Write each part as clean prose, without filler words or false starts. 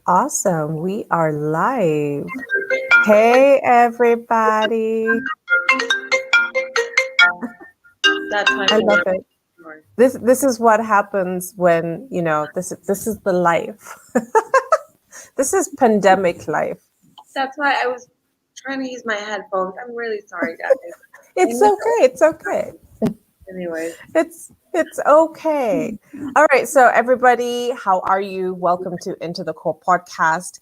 Awesome. We are live. Hey, everybody. That's my I love favorite. it. This is what happens when, this is the life. This is pandemic life. That's why I was trying to use my headphones. I'm really sorry, guys. I It's know. okay. It's okay. Anyways, It's okay. All right. So everybody, how are you? Welcome to Into the Core podcast.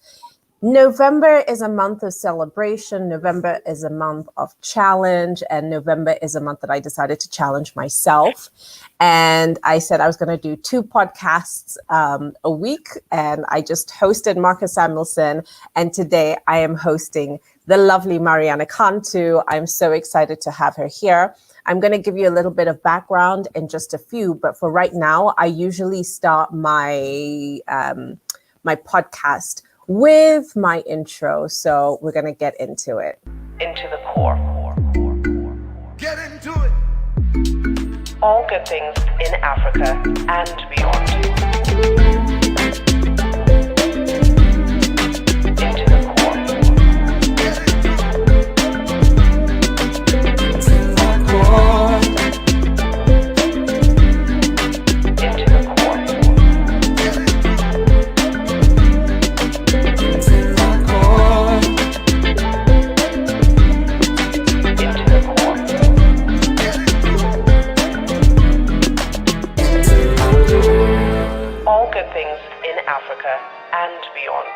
November is a month of celebration. November is a month of challenge. And November is a month that I decided to challenge myself. And I said I was going to do 2 podcasts a week. And I just hosted Marcus Samuelson. And today I am hosting the lovely Mariana Cantu. I'm so excited to have her here. I'm going to give you a little bit of background in just a few. But for right now, I usually start my podcast with my intro. So we're going to get into it. Into the core. Get into it. All good things in Africa and beyond. Into the core. All good things in Africa and beyond.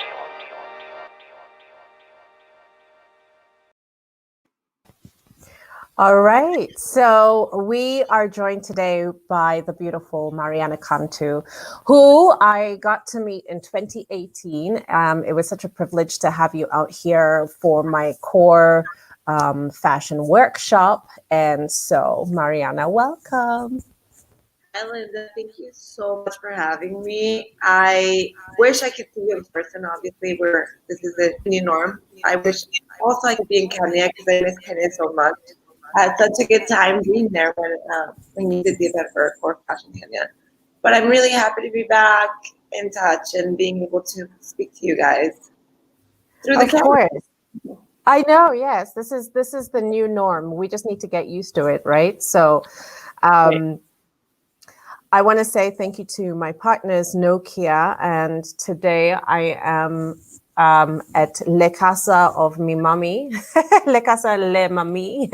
All right, so we are joined today by the beautiful Mariana Cantu, who I got to meet in 2018. It was such a privilege to have you out here for my core fashion workshop. And so, Mariana, welcome. hi Linda, thank you so much for having me. I wish I could see you in person. Obviously, this is a new norm. I wish also I could be in Kenya because I miss Kenya so much. I had such a good time being there when you did the event for Fashion Kenya. But I'm really happy to be back in touch and being able to speak to you guys through the Of camera. course. I know, yes. This is the new norm. We just need to get used to it, right? So I want to say thank you to my partners, Nokia. And today I am at Le Casa of Mi Mami, Le Casa Le Mami,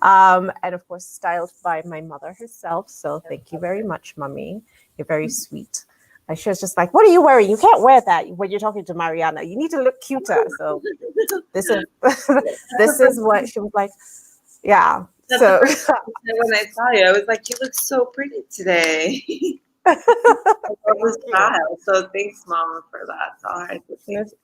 and of course styled by my mother herself. So thank you very much, Mummy. You're very sweet. And she was just like, "What are you wearing? You can't wear that when you're talking to Mariana. You need to look cuter." So this is this is what she was like. Yeah. That's So the first thing I said when I saw you. I was like, you look so pretty today. I love the style. So thanks, Mama, for that. So I appreciate it.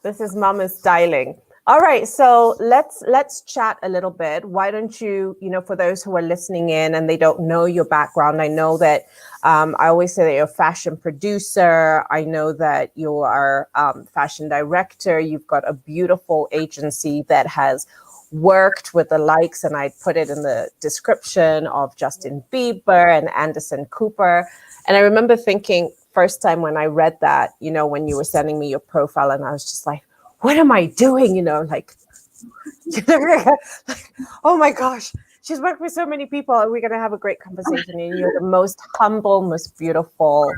this is Mama's styling. All right, so let's chat a little bit. Why don't you, for those who are listening in and they don't know your background, I know that I always say that you're a fashion producer. I know that you are fashion director. You've got a beautiful agency that has worked with the likes, and I put it in the description, of Justin Bieber and Anderson Cooper. And I remember thinking first time when I read that, when you were sending me your profile, and I was just like, what am I doing? Like, oh my gosh, she's worked with so many people, and we're going to have a great conversation. And you're the most humble, most beautiful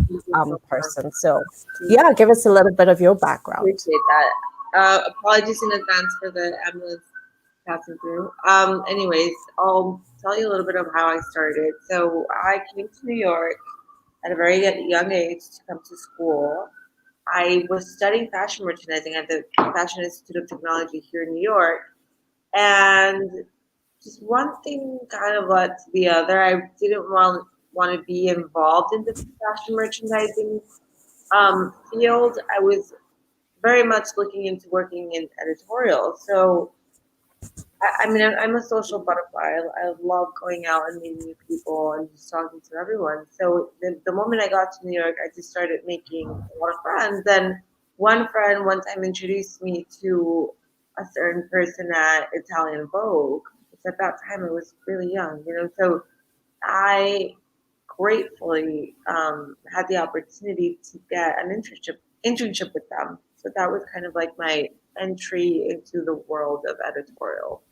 person. So yeah, give us a little bit of your background. Appreciate that. Apologies in advance for the ambulance passing through. Anyways, I'll tell you a little bit of how I started. So I came to New York at a very young age to come to school. I was studying fashion merchandising at the Fashion Institute of Technology here in New York. And just one thing kind of led to the other. I didn't want to be involved in the fashion merchandising field. I was very much looking into working in editorial. So I'm a social butterfly. I love going out and meeting new people and just talking to everyone. So the moment I got to New York, I just started making a lot of friends. And one friend one time introduced me to a certain person at Italian Vogue, which at that time I was really young, So I gratefully had the opportunity to get an internship internship with them. So that was kind of like my entry into the world of editorial.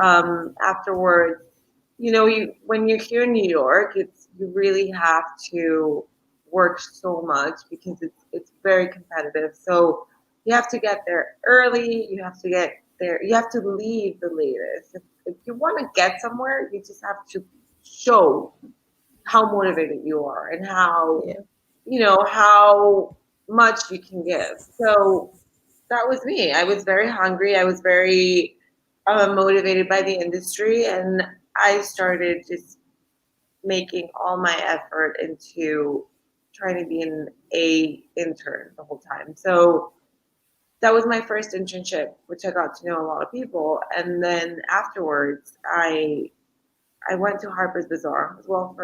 Afterwards, when you're here in New York, you really have to work so much because it's very competitive. So you have to get there early. You have to get there. You have to leave the latest. If you want to get somewhere, you just have to show how motivated you are and how how much you can give. So that was me. I was very hungry. I was very motivated by the industry, and I started just making all my effort into trying to be an A intern the whole time. So that was my first internship, which I got to know a lot of people. And then afterwards, I went to Harpers Bazaar as well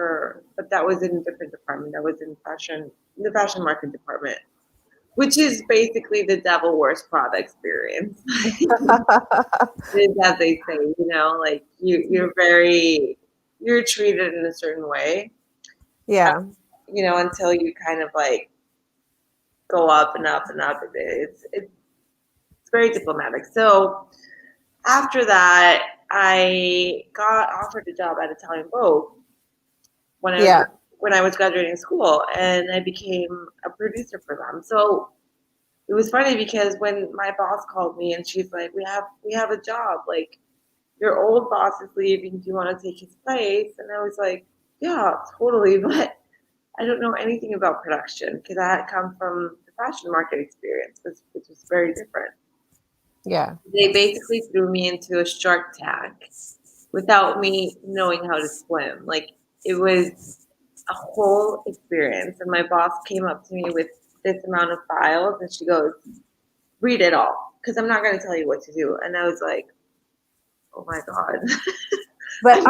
but that was in a different department. That was in the fashion market department, which is basically the devil wears Prada experience. As they say, like you're treated in a certain way. Yeah. Until you kind of like go up and up and up. It's very diplomatic. So after that, I got offered a job at Italian Vogue when I was graduating school, and I became a producer for them. So it was funny because when my boss called me and she's like, we have a job, like your old boss is leaving, do you want to take his place? And I was like, yeah, totally, but I don't know anything about production because I had come from the fashion market experience, which was very different. Yeah. They basically threw me into a Shark Tank without me knowing how to swim. Like, it was a whole experience. And my boss came up to me with this amount of files and she goes, read it all because I'm not going to tell you what to do. And I was like, oh my God. But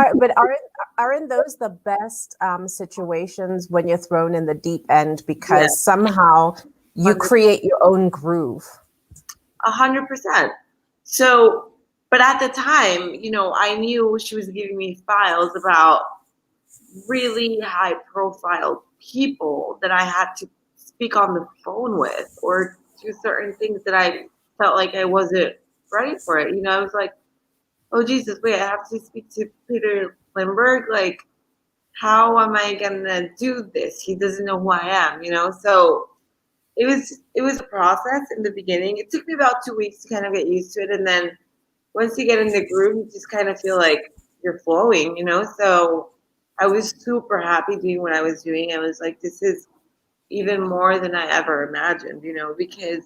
aren't those the best situations when you're thrown in the deep end because somehow you create your own groove? 100%. So, but at the time, I knew she was giving me files about really high profile people that I had to speak on the phone with or do certain things that I felt like I wasn't ready for it. I was like, oh, Jesus, wait, I have to speak to Peter Lindbergh? Like, how am I going to do this? He doesn't know who I am, So it was a process in the beginning. It took me about 2 weeks to kind of get used to it. And then once you get in the groove, you just kind of feel like you're flowing, So I was super happy doing what I was doing. I was like, this is even more than I ever imagined, because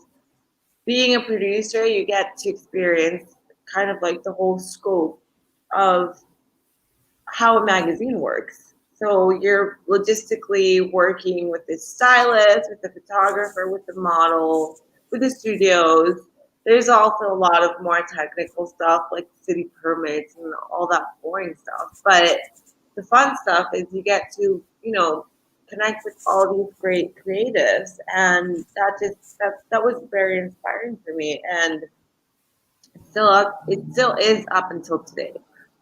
being a producer, you get to experience kind of like the whole scope of how a magazine works. So you're logistically working with the stylist, with the photographer, with the model, with the studios. There's also a lot of more technical stuff like city permits and all that boring stuff. But the fun stuff is you get to, connect with all these great creatives, and that was very inspiring for me, and it still is up until today.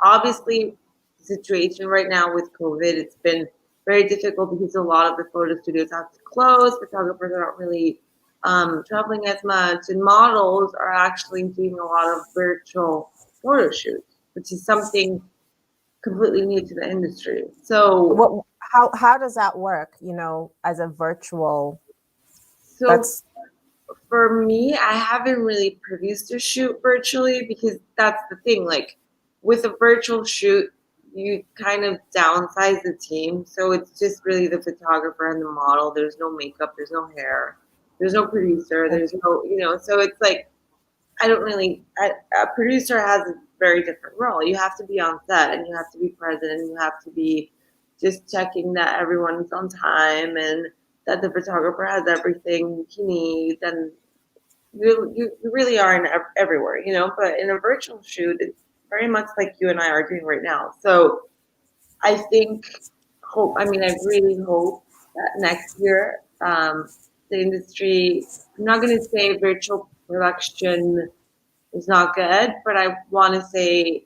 Obviously, the situation right now with COVID, it's been very difficult because a lot of the photo studios have to close. Photographers are not really traveling as much, and models are actually doing a lot of virtual photo shoots, which is something completely new to the industry. So, how does that work? As a virtual. So for me, I haven't really produced a shoot virtually because that's the thing. Like with a virtual shoot, you kind of downsize the team. So it's just really the photographer and the model. There's no makeup, there's no hair, there's no producer, there's no, so it's like, a producer has a very different role. You have to be on set and you have to be present and you have to be just checking that everyone's on time and that the photographer has everything he needs, and you really are everywhere, But in a virtual shoot, it's very much like you and I are doing right now. So I really hope that next year, the industry, I'm not going to say virtual production is not good, but I want to say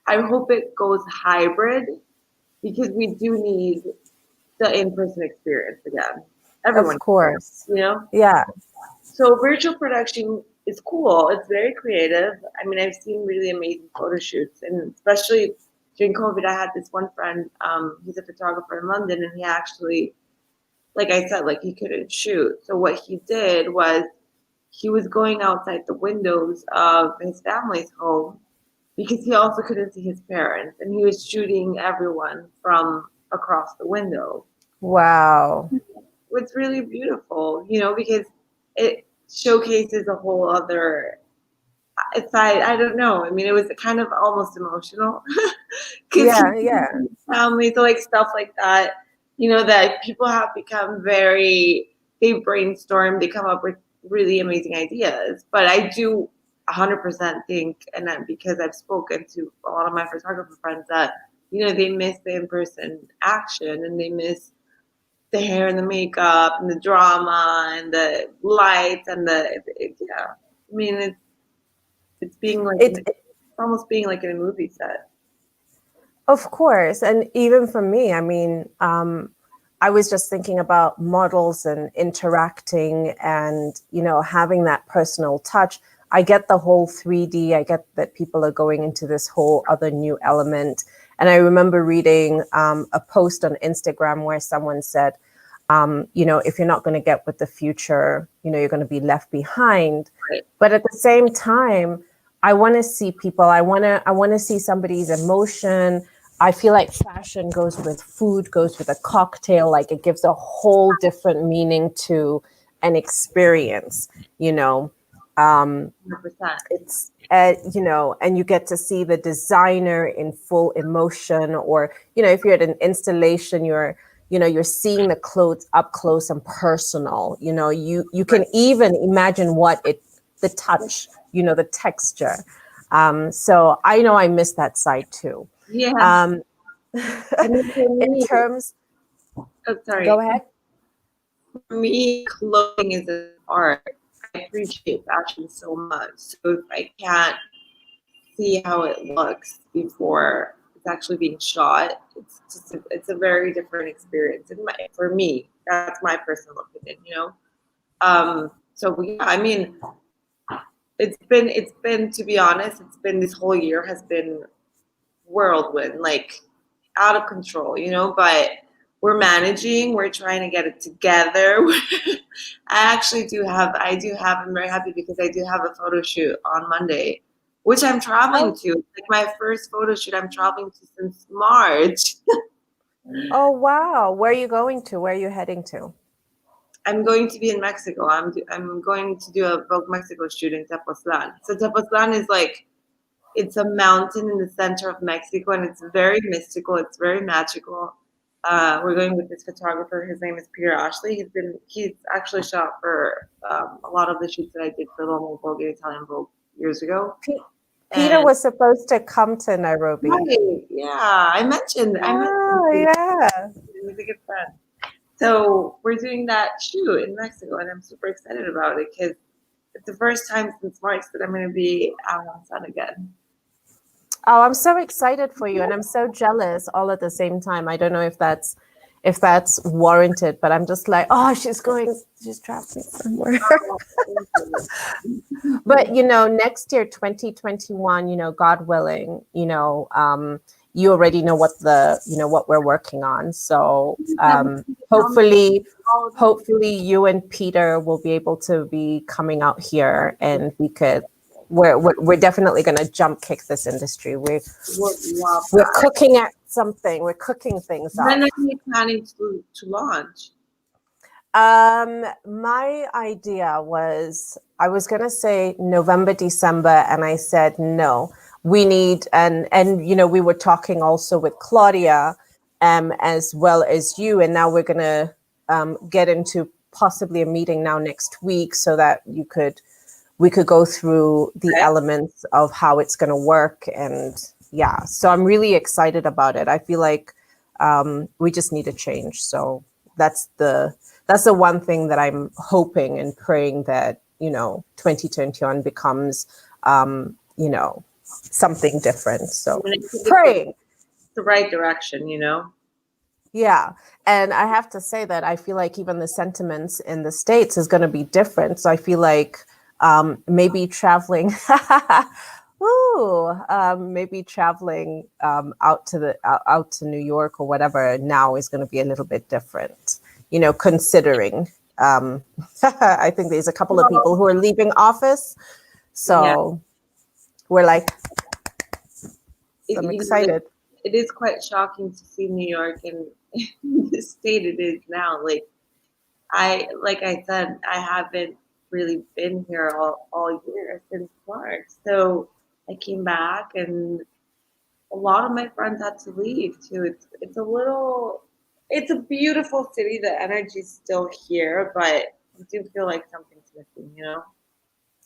I hope it goes hybrid because we do need the in-person experience again. Everyone, of course, Yeah. So virtual production is cool. It's very creative. I mean, I've seen really amazing photo shoots, and especially during COVID, I had this one friend. He's a photographer in London, and he actually, like I said, like he couldn't shoot. So what he did was he was going outside the windows of his family's home because he also couldn't see his parents, and he was shooting everyone from across the window. Wow. It's really beautiful, because it showcases a whole other side. I don't know. I mean, it was kind of almost emotional because Yeah. family, so like stuff like that, that people have become they brainstorm, they come up with really amazing ideas. But I do 100% think, and that because I've spoken to a lot of my photographer friends that, they miss the in-person action, and they miss the hair and the makeup and the drama and the lights and yeah. I mean, it's being like It, it's almost being like in a movie set. of course. And even for me, I mean, I was just thinking about models and interacting and, having that personal touch. I get the whole 3D. I get that people are going into this whole other new element. And I remember reading a post on Instagram where someone said, if you're not going to get with the future, you're going to be left behind. Right. But at the same time, I want to see people. I want to see somebody's emotion. I feel like fashion goes with food, goes with a cocktail. Like it gives a whole different meaning to an experience. 100%. It's and you get to see the designer in full emotion, or if you're at an installation, you're seeing the clothes up close and personal. You can even imagine the touch, the texture. So I know I miss that side too. Yeah. In terms, sorry. go ahead. For me, clothing is an art. I appreciate fashion so much. So if I can't see how it looks before it's actually being shot, it's a very different experience. For me, that's my personal opinion. So yeah, I mean, it's been to be honest, this whole year has been whirlwind, like out of control, but we're managing, we're trying to get it together. I do have, I'm very happy because I do have a photo shoot on Monday, which I'm traveling to. Like my first photo shoot I'm traveling to since March. Oh, wow. Where are you going to? Where are you heading to? I'm going to be in Mexico. I'm going to do a Vogue Mexico shoot in Tepoztlan. So Tepoztlan is like, it's a mountain in the center of Mexico, and it's very mystical. It's very magical. We're going with this photographer. His name is Peter Ashley. He's actually shot for a lot of the shoots that I did for Vogue Italia Vogue years ago. Peter was supposed to come to Nairobi. Right, yeah, I mentioned. Yeah. He's a good friend. So we're doing that shoot in Mexico, and I'm super excited about it because it's the first time since March that I'm going to be out on sun again. Oh, I'm so excited for you, and I'm so jealous all at the same time. I don't know if that's warranted, but I'm just like, oh, she's traveling somewhere. But next year, 2021, God willing, you already know what we're working on. So hopefully you and Peter will be able to be coming out here, and we're definitely going to jump kick this industry. We're cooking at something. We're cooking things up. When are you planning to launch? My idea was, I was going to say November, December, and I said no. We need, and we were talking also with Claudia, as well as you, and now we're going to get into possibly a meeting now next week so that we could go through the elements of how it's going to work. And yeah, so I'm really excited about it. I feel like we just need a change. So that's the one thing that I'm hoping and praying that, 2021 becomes, something different. So praying. The right direction, Yeah. And I have to say that I feel like even the sentiments in the States is going to be different. So I feel like maybe traveling, maybe traveling out to New York or whatever now is going to be a little bit different, considering I think there's a couple of people Well, who are leaving office. yeah, So we're like, it, I'm you know, excited. it is quite shocking to see New York and the state it is now. Like I said, I haven't really been here all year since March. So I came back and a lot of my friends had to leave too. It's a beautiful city. The energy's still here, but I do feel like something's missing, you know?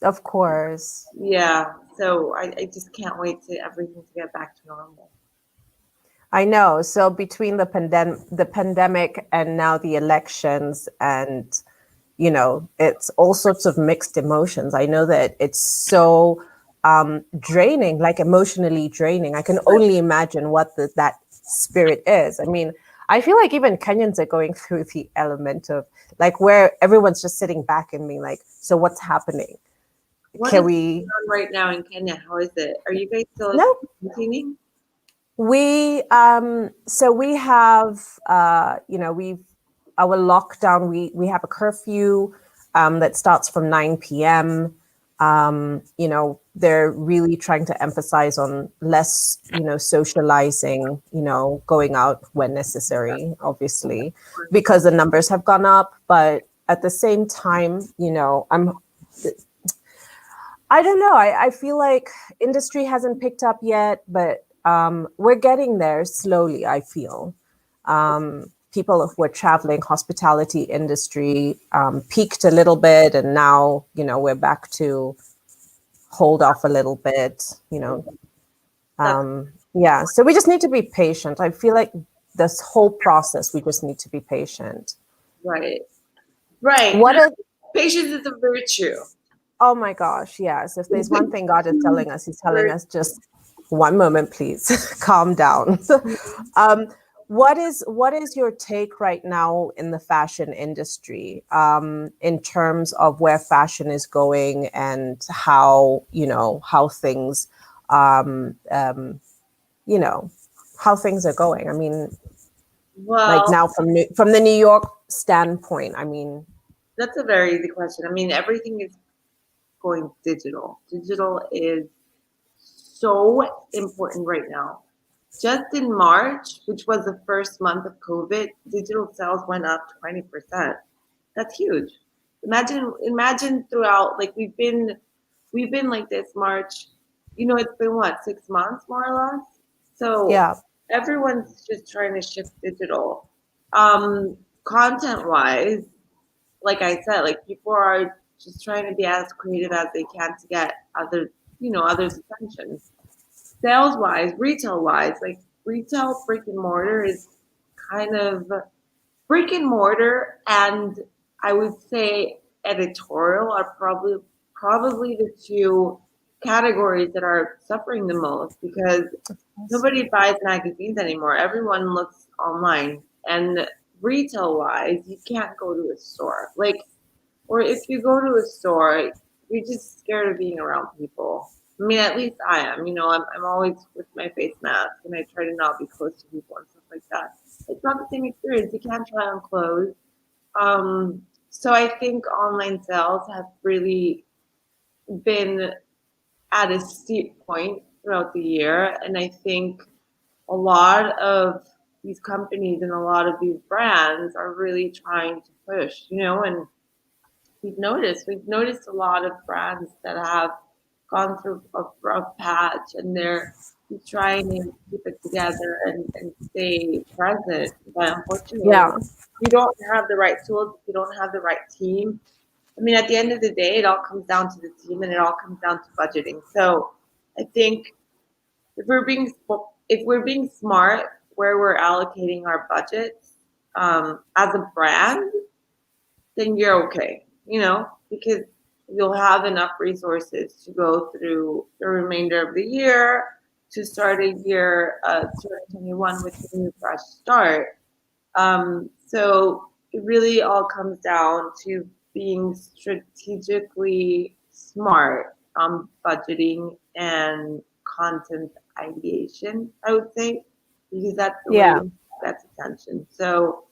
Of course. Yeah. So I just can't wait to everything to get back to normal. I know. So between the pandemic and now the elections and it's all sorts of mixed emotions. I know that it's so draining, like emotionally draining. I can only imagine what that spirit is. I mean, I feel like even Kenyans are going through the element of like where everyone's just sitting back and being like, so what's happening? What is Can going we on right now in Kenya? How is it? Are you guys still no quarantining? we have we've our lockdown, we have a curfew that starts from 9 p.m. They're really trying to emphasize on less socializing, going out when necessary, obviously, because the numbers have gone up. But at the same time, I don't know. I feel like industry hasn't picked up yet, but we're getting there slowly, I feel. People who are traveling, hospitality industry peaked a little bit, and now, we're back to hold off a little bit. That's Yeah, so we just need to be patient. I feel like this whole process, we just need to be patient. right. Right. What a Patience is a virtue. Oh my gosh, yes. If there's one thing God is telling us, He's telling us just one moment, please, calm down. um, what is your take right now in the fashion industry, in terms of where fashion is going and how things, um, um, you know, how things are going? I mean, like Well, now from the New York standpoint, I mean, that's a very easy question. I mean, everything is going digital. Digital is so important right now. Just in March, which was the first month of COVID, digital sales went up 20%. That's huge. Imagine throughout, like we've been like this March, it's been what, 6 months more or less? So yeah, everyone's just trying to shift digital. Um, Content wise, like I said, like people are just trying to be as creative as they can to get others' attention. Sales wise, retail wise, like retail brick and mortar is kind of brick and mortar, and I would say editorial are probably the two categories that are suffering the most because nobody buys magazines anymore. Everyone looks online. And retail wise, you can't go to a store. Like, or if you go to a store, you're just scared of being around people. I mean, at least I am. I'm always with my face mask and I try to not be close to people and stuff like that. It's not the same experience. You can't try on clothes. So I think online sales have really been at a steep point throughout the year. And I think a lot of these companies and a lot of these brands are really trying to push, and we've noticed a lot of brands that have gone through a rough patch and they're trying to keep it together and stay present. But unfortunately, yeah. you don't have the right tools, you don't have the right team. I mean, at the end of the day, it all comes down to the team and it all comes down to budgeting. So I think if we're being smart where we're allocating our budgets, as a brand, then you're okay, because you'll have enough resources to go through the remainder of the year to start a year 2021 with a new fresh start. So it really all comes down to being strategically smart on budgeting and content ideation, I would say, because that's the way Yeah. it gets attention. So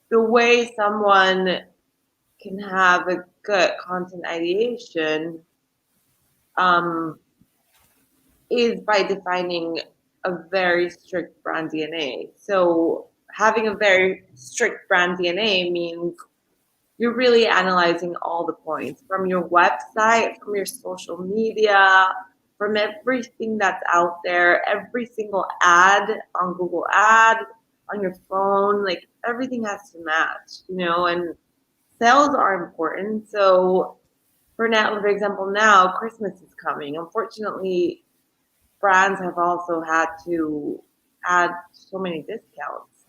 the way someone can have a good content ideation um, is by defining a very strict brand DNA. So having a very strict brand DNA means you're really analyzing all the points from your website, from your social media, from everything that's out there, every single ad on Google Ad, on your phone, like everything has to match, and sales are important. So for now, for example, now Christmas is coming. Unfortunately, brands have also had to add so many discounts.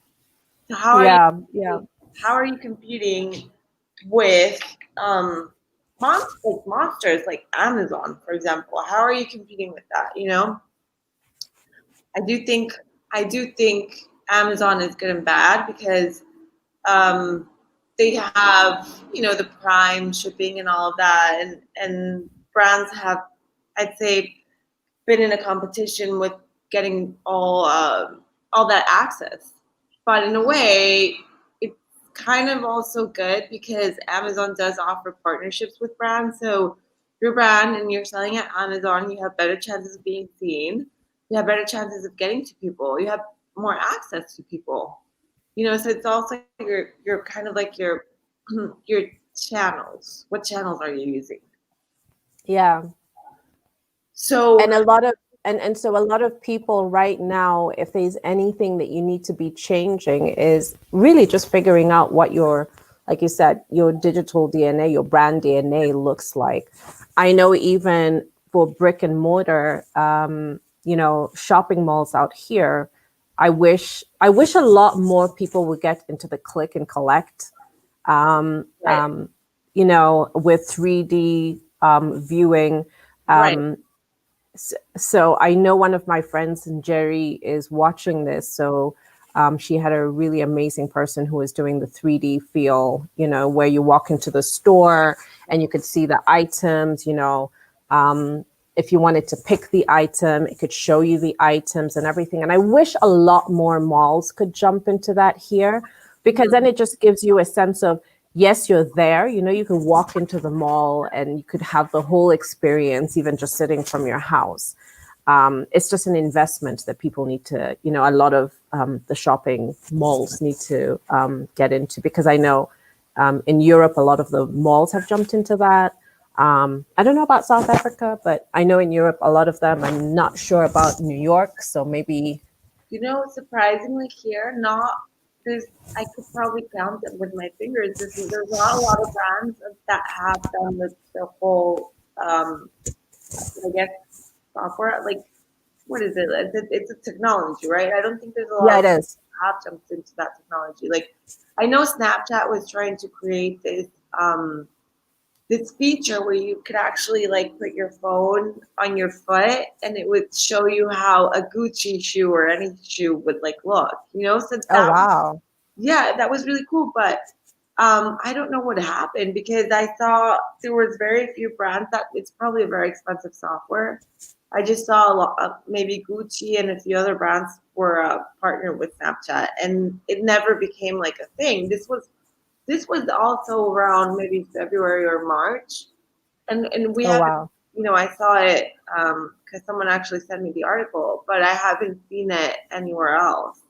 So Yeah. Yeah. how are you competing with monsters like Amazon, for example? How are you competing with that? I do think I do think Amazon is good and bad because um, they have the Prime shipping and all of that, and brands have, I'd say, been in a competition with getting all that access. But in a way, it's kind of also good because Amazon does offer partnerships with brands. So your brand and you're selling at Amazon, you have better chances of being seen. You have better chances of getting to people. You have more access to people. So it's also your kind of like your your channels. What channels are you using? Yeah. So And a lot of and so a lot of people right now, if there's anything that you need to be changing, is really just figuring out what your, like you said, your digital DNA, your brand DNA looks like. I know even for brick and mortar, shopping malls out here, I wish a lot more people would get into the click and collect, um, right, um, with 3D viewing. right. Um, so I know one of my friends, and Jerry is watching this. So she had a really amazing person who was doing the 3D feel, where you walk into the store and you could see the items, if you wanted to pick the item, it could show you the items and everything. And I wish a lot more malls could jump into that here, because then it just gives you a sense of, yes, you're there. You could walk into the mall and you could have the whole experience, even just sitting from your house. It's just an investment that people need to, a lot of the shopping malls need to get into, because I know in Europe, a lot of the malls have jumped into that. I don't know about South Africa, but I know in Europe, a lot of them. I'm not sure about New York. So maybe, Surprisingly here, not there's I could probably count them with my fingers. There's not a lot of brands that have done the whole I guess software. Like, what is it? It's a technology, right? I don't think there's a lot yeah, of it is. have jumped into that technology. Like, I know Snapchat was trying to create this feature where you could actually like put your phone on your foot and it would show you how a Gucci shoe or any shoe would like look, so Oh, that wow. yeah, that was really cool. But I don't know what happened because I saw there was very few brands that it's probably a very expensive software. I just saw a lot of maybe Gucci and a few other brands were partnered with Snapchat, and it never became like a thing. This was also around maybe February or March, and we Oh, haven't, wow. I saw it because someone actually sent me the article, but I haven't seen it anywhere else.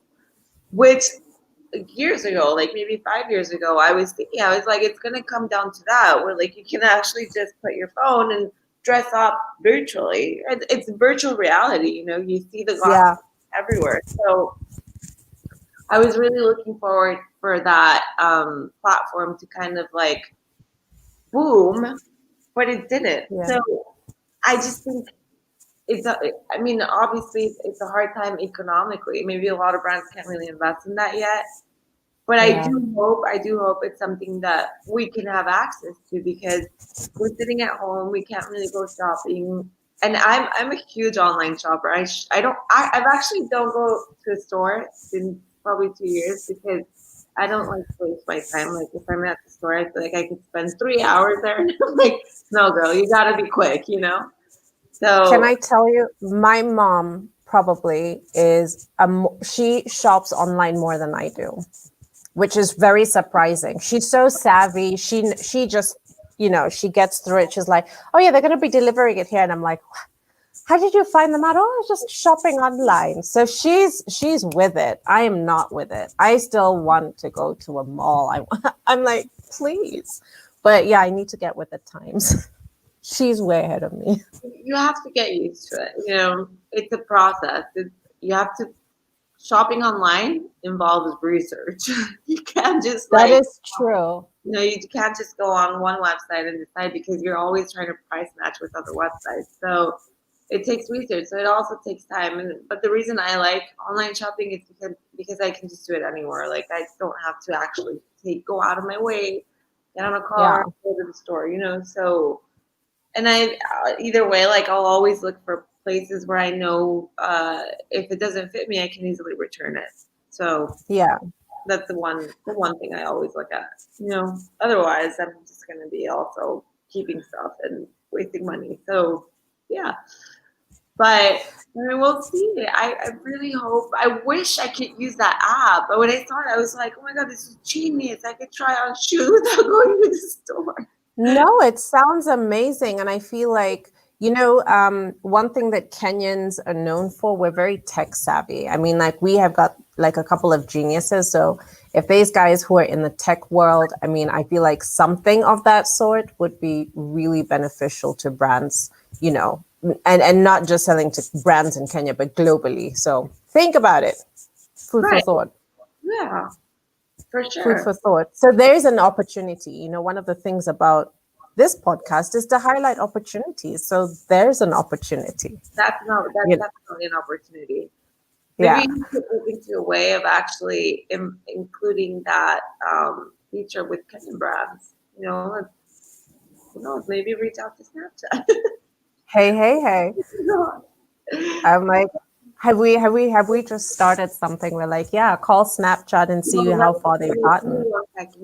Which years ago, like maybe 5 years ago, I was thinking, I was like, it's gonna come down to that, where like you can actually just put your phone and dress up virtually. It's virtual reality, you see the glasses Yeah. everywhere. So I was really looking forward for that platform to kind of like boom, but it didn't. Yeah. So I just think I mean, obviously it's a hard time economically. Maybe a lot of brands can't really invest in that yet. But Yeah. I do hope it's something that we can have access to because we're sitting at home, we can't really go shopping. And I'm a huge online shopper. I don't I've actually don't go to a store in probably 2 years because I don't like to waste my time. Like if I'm at the store, I feel like I could spend 3 hours there. And I'm like, no, girl, you gotta be quick, you know? Can So I tell you, my mom probably is she shops online more than I do, which is very surprising. She's so savvy. She just, she gets through it. She's like, oh yeah, they're gonna be delivering it here, and I'm like, how did you find them out? Oh, I was just shopping online. So she's with it. I am not with it. I still want to go to a mall. I'm like, please, but yeah, I need to get with the times. She's way ahead of me. you have to get used to it. You know, it's a process. You have to shopping online involves research. You can't just That like is true. you can't just go on one website and decide because you're always trying to price match with other websites. So it takes research. So it also takes time. But the reason I like online shopping is because I can just do it anywhere. Like I don't have to actually go out of my way, get on a Yeah. car, go to the store. So and I either way, like I'll always look for places where I know if it doesn't fit me, I can easily return it. So Yeah. that's the one thing I always look at. Otherwise I'm just gonna be also keeping stuff and wasting money. So yeah. But I mean, we'll see. I really hope. I wish I could use that app. But when I saw it, I was like, oh my God, this is genius. I could try on shoes without going to the store. No, it sounds amazing. And I feel like, one thing that Kenyans are known for, we're very tech savvy. I mean, like we have got like a couple of geniuses. So if these guys who are in the tech world, I mean, I feel like something of that sort would be really beneficial to brands, and not just selling to brands in Kenya, but globally. So think about it. Food for Right. thought. Yeah, for Food sure. for thought. So there's an opportunity. One of the things about this podcast is to highlight opportunities. So there's an opportunity. That's You- definitely an opportunity. Yeah. Maybe you could look into a way of actually including that feature with Kenyan brands. Who knows? Maybe reach out to Snapchat. Hey. I'm like, have we just started something? We're like, yeah, call Snapchat and see how far they've gotten.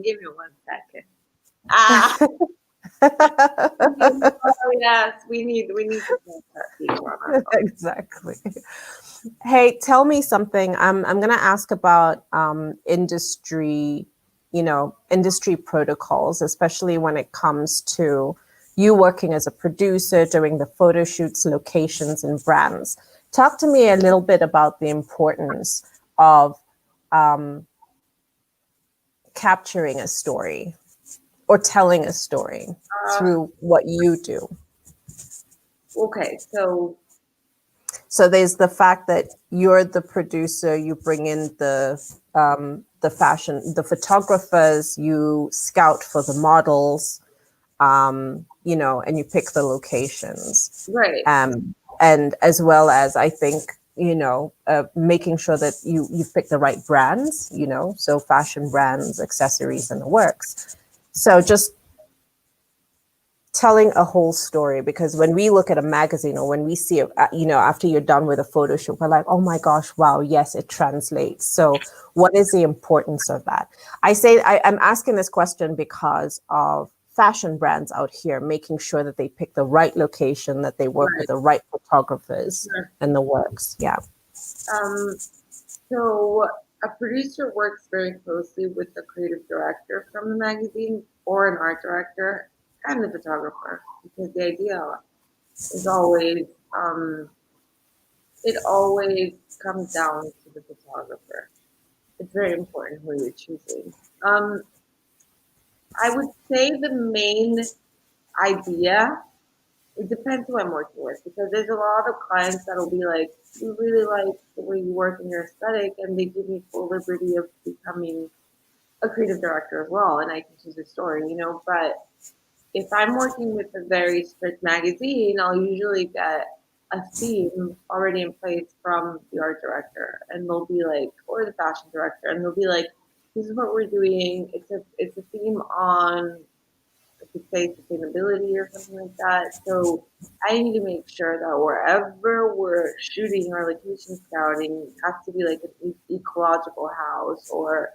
Give me 1 second. Ah, oh, yes, we need to Snapchat feature on our phone. Exactly. Hey, tell me something. I'm gonna ask about industry, industry protocols, especially when it comes to you working as a producer, doing the photo shoots, locations, and brands. Talk to me a little bit about the importance of capturing a story or telling a story through what you do. Okay, so there's the fact that you're the producer, you bring in the fashion, the photographers, you scout for the models, and you pick the locations. right. And as well as I think, making sure that you pick the right brands, so fashion brands, accessories, and the works. So just telling a whole story, because when we look at a magazine or when we see it, after you're done with a photo shoot, we're like, oh my gosh, wow, yes, it translates. So what is the importance of that? I'm asking this question because of fashion brands out here, making sure that they pick the right location, that they work with the right photographers and the works. Yeah. So a producer works very closely with the creative director from the magazine or an art director and the photographer, because the idea is always it always comes down to the photographer. It's very important who you're choosing. I would say the main idea, it depends who I'm working with, because there's a lot of clients that'll be like, we really like the way you work in your aesthetic, and they give me full liberty of becoming a creative director as well, and I can choose a story, but if I'm working with a very strict magazine, I'll usually get a theme already in place from the art director, and they'll be like, or the fashion director, and they'll be like, this is what we're doing. It's a theme on, I could say, sustainability or something like that. So I need to make sure that wherever we're shooting or location scouting, it has to be like an ecological house, or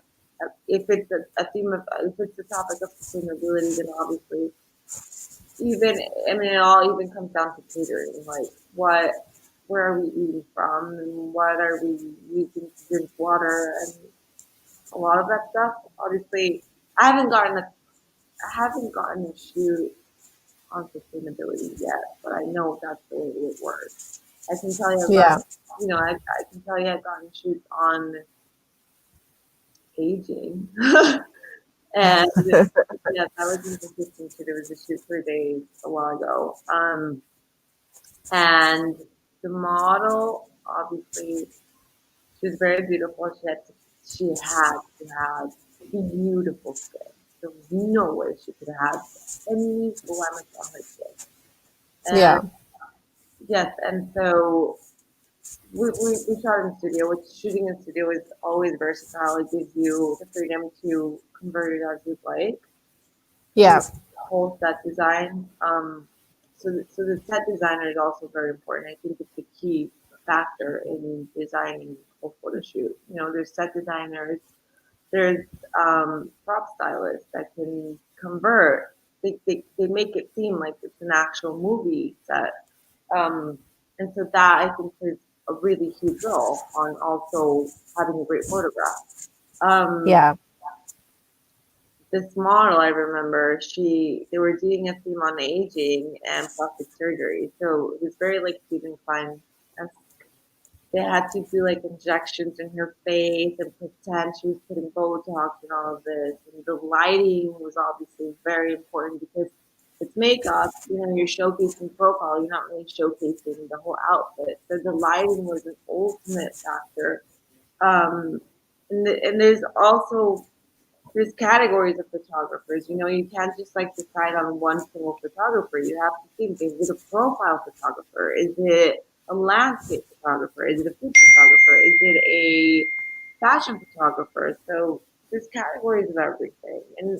if it's a theme of, if it's a topic of sustainability, then obviously even, I mean, it all even comes down to catering, like where are we eating from, and what are we using to drink water, and a lot of that stuff. Obviously, I haven't gotten a shoot on sustainability yet, but I know that's the way it would work. I can tell you, Yeah. I can tell you I've gotten shoots on aging. And yeah, that was interesting too. There was a shoot for days a while ago. And the model, obviously, she was very beautiful. She had to have beautiful skin. There was no way she could have any blemish on her skin. And Yeah. yes, and so we shot in studio, which shooting in studio is always versatile. It gives you the freedom to convert it as you'd like. Yeah. Whole set design. So the set designer is also very important. I think it's a key factor in designing a photo shoot. You know, there's set designers, there's prop stylists that can convert. They make it seem like it's an actual movie set. And so that I think plays a really huge role on also having a great photograph. Yeah. This model, I remember, they were doing a theme on aging and plastic surgery, so it was very like Stephen Klein. They had to do like injections in her face and pretend she was putting Botox and all of this. And the lighting was obviously very important because it's makeup. You know, you're showcasing profile. You're not really showcasing the whole outfit. So the lighting was an ultimate factor. And there's also there's categories of photographers. You know, you can't just like decide on one single photographer. You have to think: is it a profile photographer? Is it a landscape photographer? Is it a food photographer? Is it a fashion photographer? So there's categories of everything. And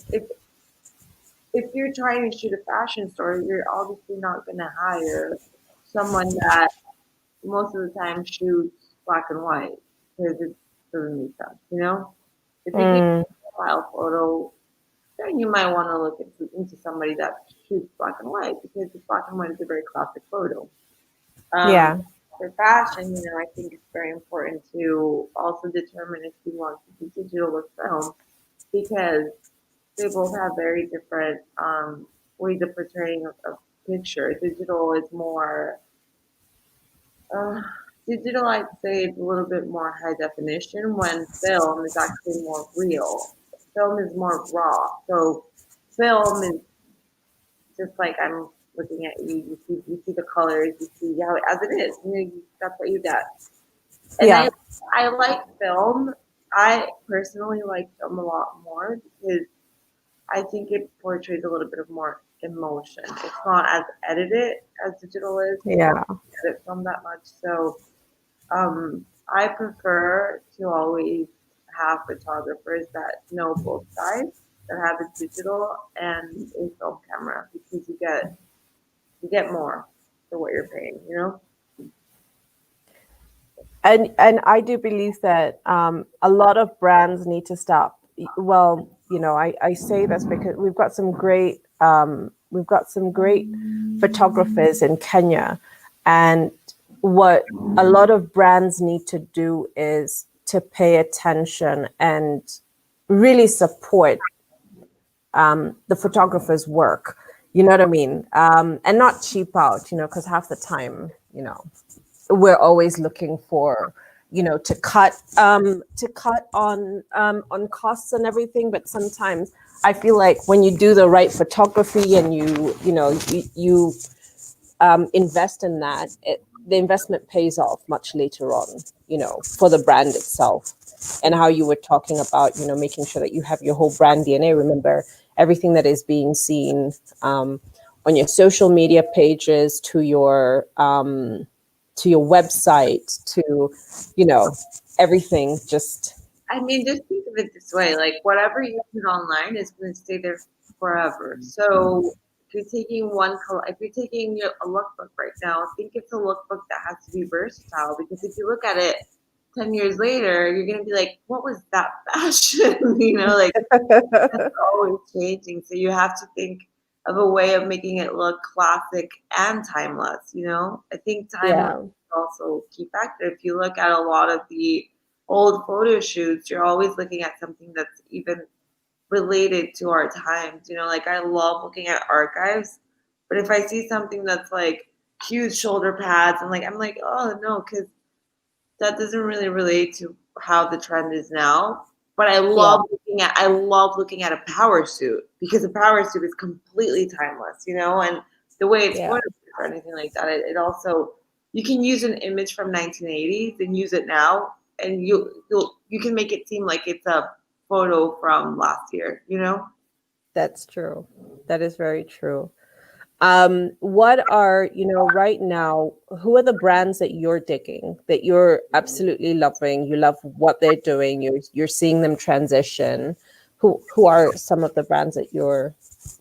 if you're trying to shoot a fashion store, you're obviously not going to hire someone that most of the time shoots black and white because it doesn't make sense. You know, if you get a profile photo, then you might want to look into somebody that shoots black and white because the black and white is a very classic photo. Yeah. For fashion, you know, I think it's very important to also determine if you want to do digital or film because they both have very different ways of portraying a picture. Digital is more, uh, digital, I'd say, is a little bit more high definition when film is actually more real. Film is more raw. So film is just like I'm looking at you. You see the colors. You see how as it is. You know, that's what you get. And Yeah. I like film. I personally like film a lot more because I think it portrays a little bit of more emotion. It's not as edited as digital is. Yeah. I don't edit film that much, so I prefer to always have photographers that know both sides, that have a digital and a film camera, because you get more for what you're paying, you know? And I do believe that a lot of brands need to stop. Well, you know, I say this because we've got some great photographers in Kenya, and what a lot of brands need to do is to pay attention and really support the photographer's work. You know what I mean? And not cheap out, you know, because half the time, you know, we're always looking for, you know, to cut on costs and everything. But sometimes I feel like when you do the right photography and you invest in that, the investment pays off much later on, you know, for the brand itself. And how you were talking about, you know, making sure that you have your whole brand DNA. Remember, everything that is being seen on your social media pages, to your website, to, you know, everything. Just, I mean, just think of it this way, like whatever you put online is going to stay there forever. So if you're taking if you're taking a lookbook right now, I think it's a lookbook that has to be versatile, because if you look at it 10 years later, you're going to be like, what was that fashion? You know, like that's always changing. So you have to think of a way of making it look classic and timeless, you know? I think timeless Yeah. is also a key factor. If you look at a lot of the old photo shoots, you're always looking at something that's even related to our times. You know, like I love looking at archives, but if I see something that's like huge shoulder pads and like I'm like, oh no, because that doesn't really relate to how the trend is now. But Yeah. I love looking at a power suit because a power suit is completely timeless, you know, and the way it's Yeah. photographed or anything like that. It also you can use an image from 1980s and use it now, and you can make it seem like it's a photo from last year, you know. That's true. That is very true. What are, right now, who are the brands that you're digging, that you're absolutely loving? You love what they're doing. You're seeing them transition. Who are some of the brands that you're,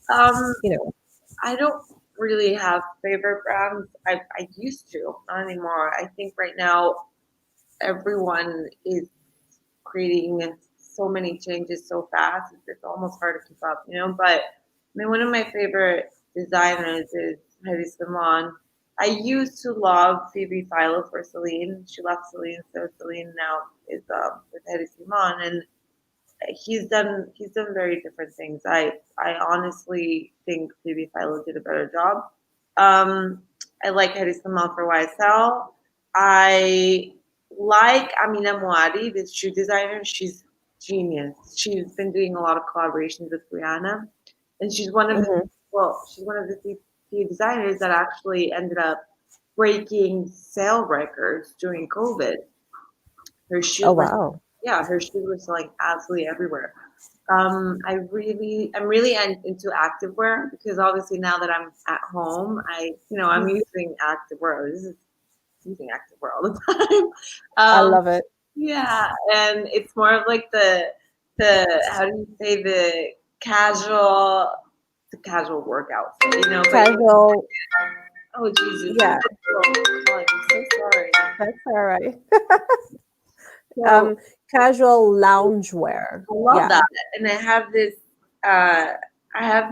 Um, you know, I don't really have favorite brands. I used to, not anymore. I think right now everyone is creating so many changes so fast. It's almost hard to keep up, you know. But I mean, one of my favorite designers is Hedi Simon. I used to love Phoebe Philo for Celine. She left Celine, so Celine now is with Hedi Simon, and he's done very different things. I honestly think Phoebe Philo did a better job. Um, I like Hedi Simon for YSL. I like Amina Muadi, this shoe designer. She's genius. She's been doing a lot of collaborations with Rihanna, and Mhm. she's one of the few designers that actually ended up breaking sale records during COVID. Her Oh, shoes were, wow. yeah, her shoes were selling absolutely everywhere. I'm really into activewear because obviously now that I'm at home, I'm using activewear. This is using activewear all the time. I Um, love it. yeah, and it's more of like the how do you say the casual workout, you know? But Casual. oh Jesus, Yeah, I'm so sorry. that's all right. So Um, Casual loungewear. I love Yeah. that, and I have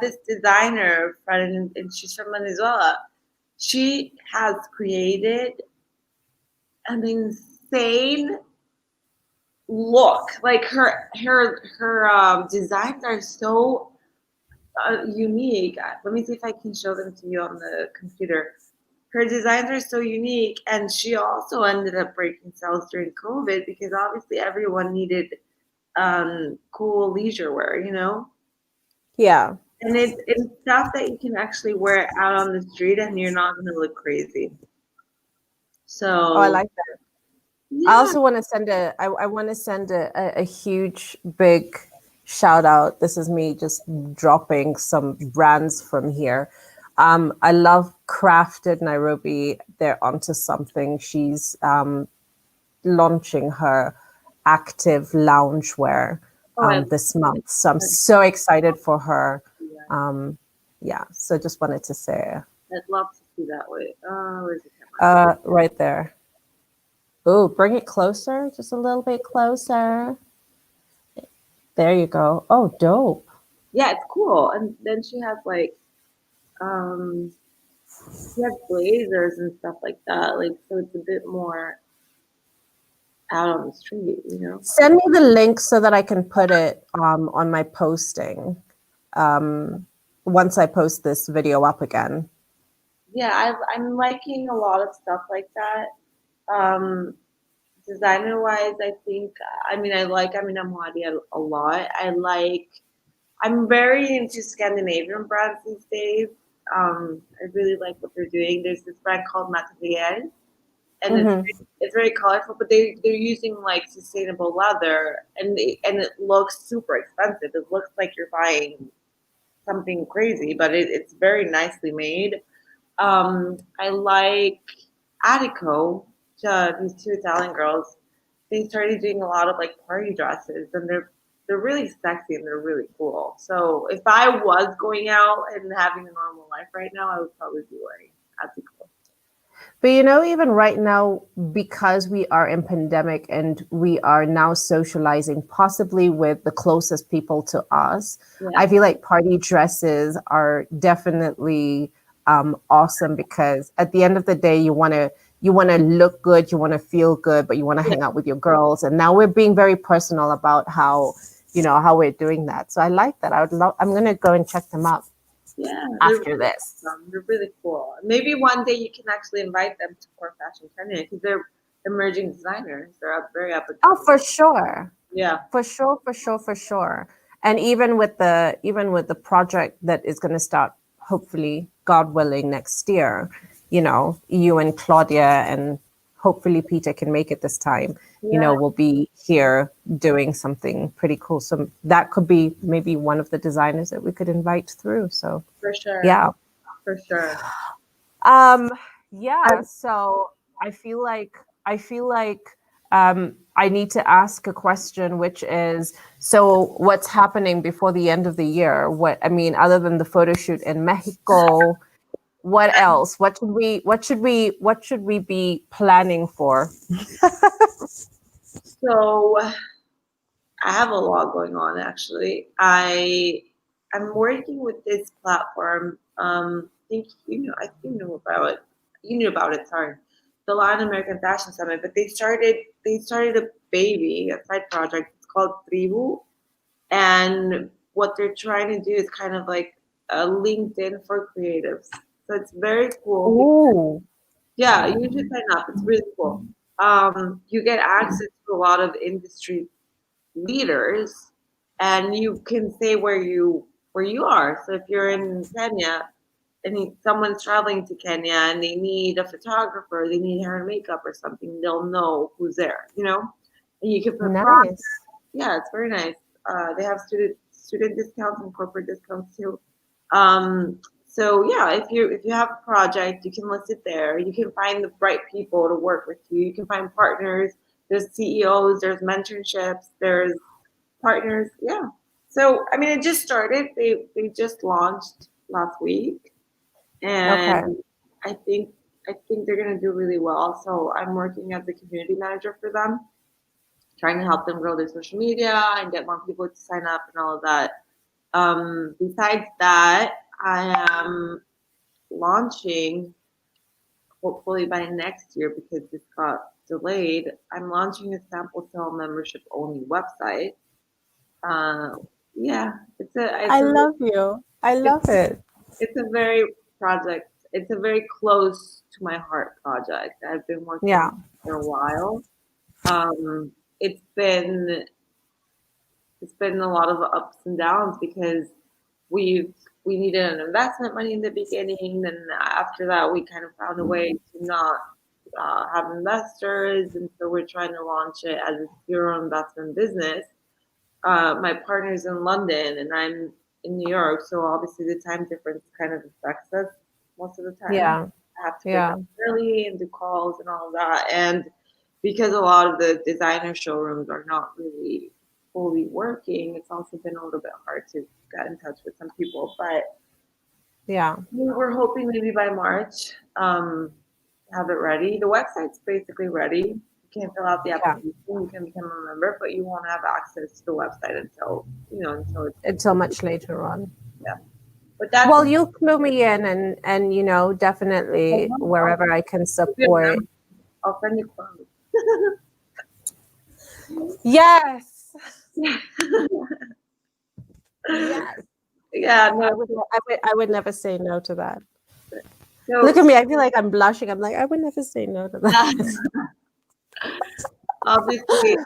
this designer friend, and she's from Venezuela. She has created an insane look. Like her designs are so unique. Let me see if I can show them to you on the computer. Her designs are so unique, and she also ended up breaking sales during COVID because obviously everyone needed cool leisure wear, you know. Yeah. And it's stuff that you can actually wear out on the street and you're not gonna look crazy. Oh, I So like that. I yeah. also want to send I want to send a huge, big shout out. This is me just dropping some brands from here. I love Crafted Nairobi. They're onto something. She's launching her active loungewear Oh, this month. So I'm so excited for her. yeah. Um, yeah, so just wanted to say, I'd love to see that way. Where's the camera? right there. Oh, bring it closer, just a little bit closer. There you go. Oh, dope. Yeah, it's cool. And then um she has blazers and stuff like that. Like so it's a bit more out on the street, you know? Send me the link so that I can put it on my posting once I post this video up again. Yeah, I'm liking a lot of stuff like that. Um Designer wise, I think I mean I like Amina Muadi a lot. I'm very into Scandinavian brands these days. I really like what they're doing. There's this brand called Materiel, and Hmm. it's very colorful, but they're using like sustainable leather, and it looks super expensive. It looks like you're buying something crazy, but it's very nicely made. I like Attico, these two Italian girls. They started doing a lot of like party dresses, and they're really sexy and they're really cool. So if I was going out and having a normal life right now, I would probably be wearing Attico. But even right now, because we are in pandemic and we are now socializing possibly with the closest people to us, I Yeah. feel like party dresses are definitely awesome because at the end of the day, you want to look good, you want to feel good, but you want to Yeah. hang out with your girls. And now we're being very personal about how we're doing that. So I like that. I'm gonna go and check them out Yeah, they're after really this. awesome. They're really cool. Maybe one day you can actually invite them to Core Fashion Kenya because they're emerging designers. They're very up and Oh, coming. for sure. Yeah, For sure, for sure, for sure. And even with the project that is going to start, hopefully, God willing, next year, you and Claudia and hopefully Peter can make it this time. yeah, We'll be here doing something pretty cool. So that could be maybe one of the designers that we could invite through. So for sure, yeah. for sure. Um, I, yeah, so I feel like I need to ask a question, which is, so what's happening before the end of the year? Other than the photo shoot in Mexico, what else? What should we be planning for? so I have a lot going on actually. I'm working with this platform. I think you know about it. You knew about it, sorry. The Latin American Fashion Summit, but they started a baby, a side project. It's called Tribu, and what they're trying to do is kind of like a LinkedIn for creatives. So it's very cool. Oh, Yeah, you should sign up. It's really cool. You get access to a lot of industry leaders, and you can say where you are. So if you're in Kenya and someone's traveling to Kenya and they need a photographer, they need hair and makeup or something, they'll know who's there, and you can put prompts. nice. Yeah, it's very nice. They have student discounts and corporate discounts too. Um, so yeah, if you have a project, you can list it there. You can find the right people to work with you. You can find partners. There's CEOs. There's mentorships. There's partners. Yeah. So I mean, it just started. They just launched last week, and Okay. I think I think they're gonna do really well. So I'm working as the community manager for them, trying to help them grow their social media and get more people to sign up and all of that. Besides that, I am launching, hopefully by next year because this got delayed. I'm launching a sample sale membership only website. Uh, yeah, it's a I it's a love you. I it's, love it. it's a very project. It's a very close to my heart project. I've been working on Yeah. it for a while. Um, it's been it's been a lot of ups and downs because we we needed an investment money in the beginning. Then after that, we kind of found a way to not have investors, and so we're trying to launch it as a zero investment business. My partner's in London, and I'm in New York, so obviously the time difference kind of affects us most of the time. Yeah. I have to wake Yeah. up early and do calls and all of that, and because a lot of the designer showrooms are not really fully working, it's also been a little bit hard to get in touch with some people. But Yeah. we're hoping maybe by March, have it ready. The website's basically ready. You can fill out the Yeah. application, you can become a member, but you won't have access to the website until it's Until much later on. yeah. But that's Well, you'll clue me in and definitely I'll wherever I can give you a support. number. I'll send you clothes. Yes. Yes. Yeah, no. I would never say no to that. So Look at me. I feel like I'm blushing. I'm like, I would never say no to that. obviously,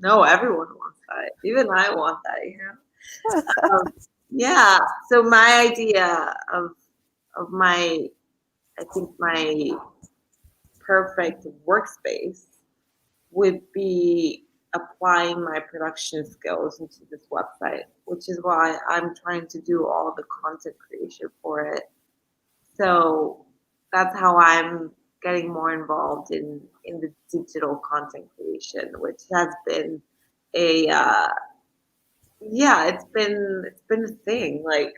no, everyone wants that. Even I want that. Yeah. So my idea of I think my perfect workspace would be applying my production skills into this website, which is why I'm trying to do all the content creation for it. So that's how I'm getting more involved in the digital content creation, which has been a yeah, it's been a thing. Like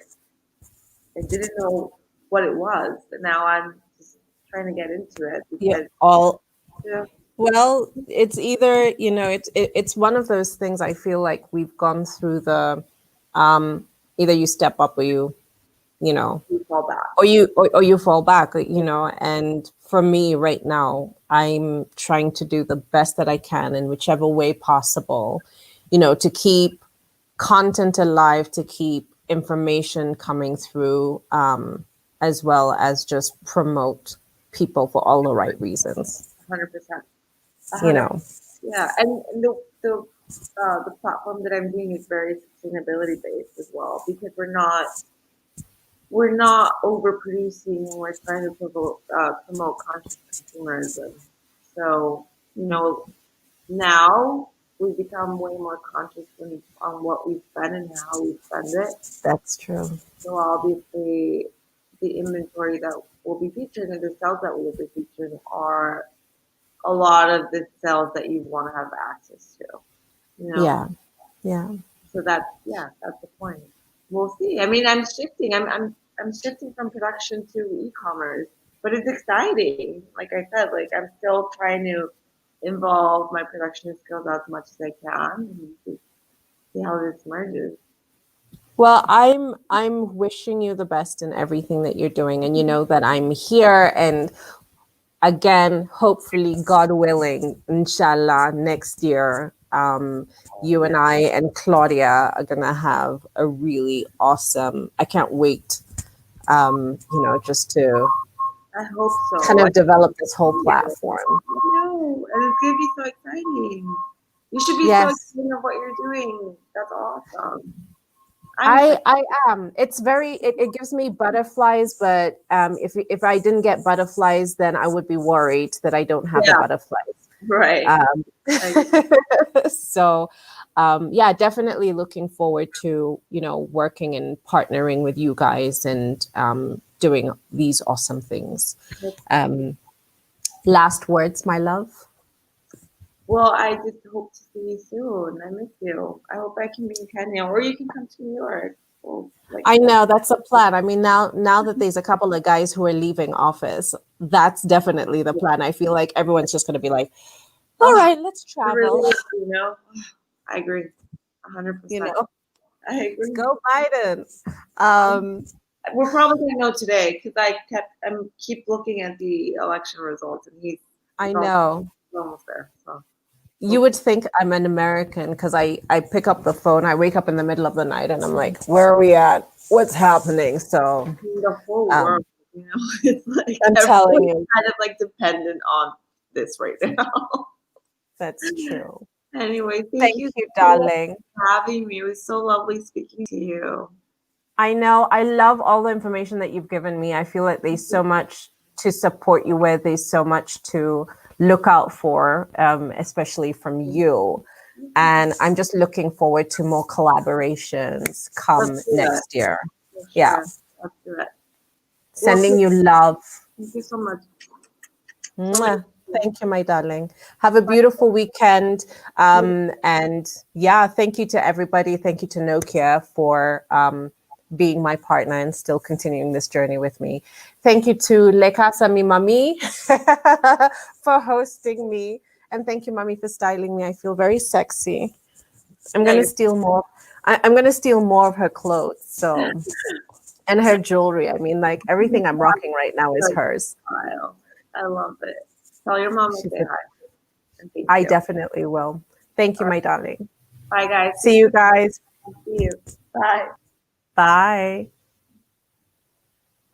I didn't know what it was, but now I'm just trying to get into it Yeah, because all yeah, well, it's either, it's one of those things. I feel like we've gone through the either you step up or you know we fall back. or you fall back, and for me right now, I'm trying to do the best that I can in whichever way possible, to keep content alive, to keep information coming through, as well as just promote people for all the right reasons, 100%. you 100. know. Yeah, and the platform that I'm doing is very sustainability based as well because we're not overproducing. We're trying to promote conscious consumerism. So now we've become way more conscious on what we spend and how we spend it. That's true. So obviously, the inventory that will be featured and the sales that will be featured are a lot of the sales that you want to have access to. Yeah. Yeah. So that's the point. We'll see. I mean, I'm shifting. I'm shifting from production to e-commerce, but it's exciting. Like I said, like I'm still trying to involve my production skills as much as I can and see how this merges. Well, I'm wishing you the best in everything that you're doing, and you know that I'm here. And again, hopefully, God willing, inshallah, next year, you and I and Claudia are gonna have a really awesome. I can't wait, just to I hope so. kind of develop this whole platform. I know, and it's gonna be so exciting. You should be so Yes. excited of what you're doing. That's awesome. I am. It's it gives me butterflies, but if I didn't get butterflies, then I would be worried that I don't have the Yeah. butterflies. Right. So yeah, definitely looking forward to, working and partnering with you guys and doing these awesome things. Last words, my love. Well, I just hope to see you soon. I miss you. I hope I can be in Kenya or you can come to New York. Well, I know that's a plan. I mean, now that there's a couple of guys who are leaving office, that's definitely the plan. I feel like everyone's just going to be like, all right, let's travel. Really, I agree. 100%. I agree. Go Biden. We're probably gonna know today because I keep looking at the election results and I know. almost there. So you would think I'm an American because I pick up the phone. I wake up in the middle of the night and I'm like, where are we at? What's happening? So the whole world, it's like I'm telling you, kind of like dependent on this right now. That's true. Anyway, thank you, darling, for having me. It was so lovely speaking to you. I know. I love all the information that you've given me. I feel like there's so much to support you with. There's so much to look out for, especially from you. And I'm just looking forward to more collaborations come next year. Sure. Yeah. Let's do it. Sending you love. Thank you so much. Mwah. Thank you, my darling. Have a beautiful weekend. And yeah, thank you to everybody. Thank you to Nokia for being my partner and still continuing this journey with me. Thank you to Le Casa Mi Mami for hosting me. And thank you, Mami, for styling me. I feel very sexy. I'm going to steal more. I'm going to steal more of her clothes. So, and her jewelry. I mean, like everything I'm rocking right now is hers. I love it. Tell your mom to say hi. I definitely will. Thank you, my darling. Bye, guys. See you guys. See you. Bye. Bye.